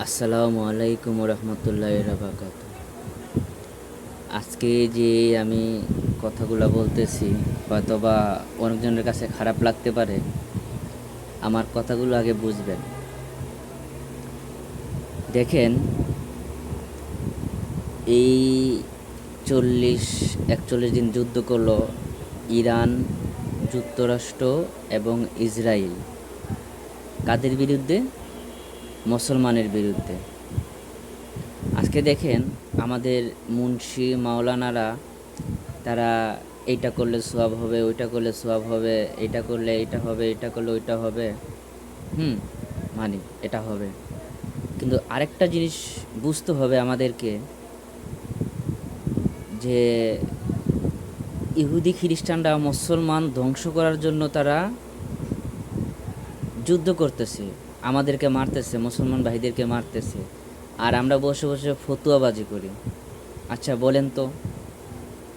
আসসালামু আলাইকুম রহমতুল্লাহ বারাকাত। আজকে যে আমি কথাগুলো বলতেছি হয়তোবা অনেকজনের কাছে খারাপ লাগতে পারে। আমার কথাগুলো আগে বুঝবেন। দেখেন, এই 40-41 দিন যুদ্ধ করলো ইরান, যুক্তরাষ্ট্র এবং ইসরায়েল। কাদের বিরুদ্ধে? মুসলমানের বিরুদ্ধে। আজকে দেখেন, আমাদের মুন্সি মাওলানারা তারা এইটা করলে সওয়াব হবে, ওইটা করলে সওয়াব হবে, এটা করলে এটা হবে, এটা করলে ওইটা হবে। হুম, মানি এটা হবে। কিন্তু আরেকটা জিনিস বুঝতে হবে আমাদেরকে, যে ইহুদি খ্রিস্টানরা মুসলমান ধ্বংস করার জন্য তারা যুদ্ধ করতেছে, আমাদেরকে মারতেছে, মুসলমান ভাইদেরকে মারতেছে, আর আমরা বসে বসে ফতুয়াবাজি করি। আচ্ছা বলেন তো,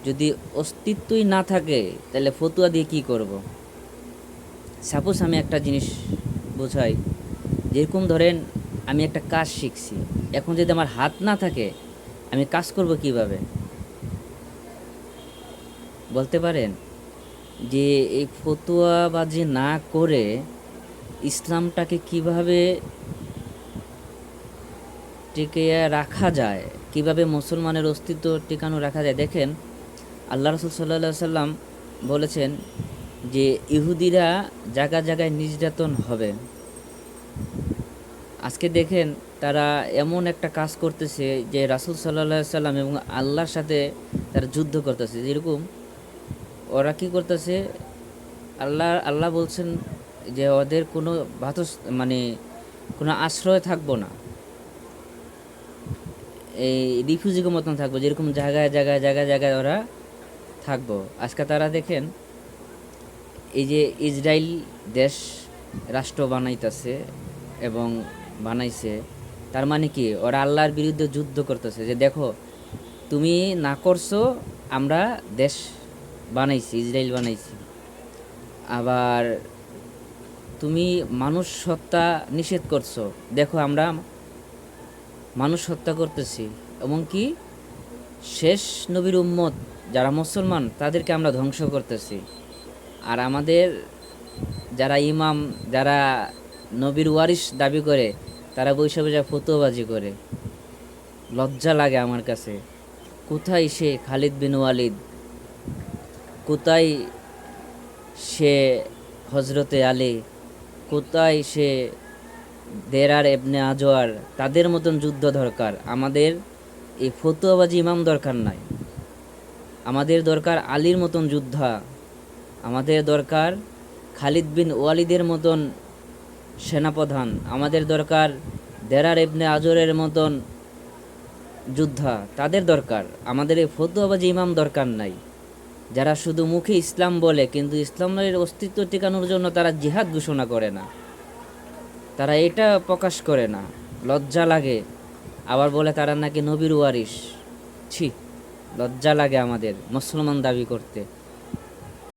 যদি অস্তিত্বই না থাকে তাহলে ফতুয়া দিয়ে কি করব? সাপোজ আমি একটা জিনিস বোঝাই, যেরকম ধরেন আমি একটা কাজ শিখছি, এখন যদি আমার হাত না থাকে আমি কাজ করব কিভাবে? বলতে পারেন যে এই ফতুয়াবাজি না করে ইসলামটাকে কিভাবে টিকিয়ে রাখা যায়, কিভাবে মুসলমানের অস্তিত্ব টিকানো রাখা যায়। দেখেন, আল্লাহ রসুল সাল্লাহ সাল্লাম বলেছেন যে ইহুদিরা জায়গায় জায়গায় নির্যাতন হবে। আজকে দেখেন, তারা এমন একটা কাজ করতেছে যে রাসূল সাল্লাল্লাহু আলাইহি সাল্লাম এবং আল্লাহর সাথে তারা যুদ্ধ করতেছে। যেরকম ওরা কি করতেছে, আল্লাহ বলছেন যে ওদের কোনো মানে কোনো আশ্রয় থাকবো না, এই রিফিউজিকে মতন থাকবো, যেরকম জায়গায় জায়গায় জায়গায় জায়গায় ওরা থাকবো। আজকে তারা দেখেন, এই যে ইসরায়েল দেশ রাষ্ট্র বানাইতেছে এবং বানাইছে, তার মানে কি ওরা আল্লাহর বিরুদ্ধে যুদ্ধ করতেছে, যে দেখো তুমি না করছো, আমরা দেশ বানাইছি, ইসরায়েল বানাইছি। আবার তুমি মানুষ হত্যা নিষেধ করছো, দেখো আমরা মানুষ হত্যা করতেছি, এবং কি শেষ নবীর উম্মত যারা মুসলমান তাদেরকে আমরা ধ্বংস করতেছি। আর আমাদের যারা ইমাম, যারা নবীর ওয়ারিস দাবি করে, তারা বৈশা বৈশা ফতুয়াবাজি করে। লজ্জা লাগে আমার কাছে। কোথায় সে খালিদ বিন ওয়ালিদ, কোথায় সে হজরতে আলী, কোথায় সে দেরার এবনে আজওয়ার? তাদের মতন যুদ্ধ দরকার আমাদের, এই ফতুয়াবাজি ইমাম দরকার নাই। আমাদের দরকার আলীর মতন যোদ্ধা, আমাদের দরকার খালিদ বিন ওয়ালিদের মতন সেনাপ্রধান, আমাদের দরকার দেরার এবনে আজরের মতন যোদ্ধা, তাদের দরকার। আমাদের এই ফতুয়াবাজি ইমাম দরকার নাই, যারা শুধু মুখে ইসলাম বলে কিন্তু ইসলামের অস্তিত্ব টিকানোর জন্য তারা জিহাদ ঘোষণা করে না, তারা এটা প্রকাশ করে না। লজ্জা লাগে। আবার বলে তারা নাকি নবীর ওয়ারিস। ছি, লজ্জা লাগে আমাদের মুসলমান দাবি করতে।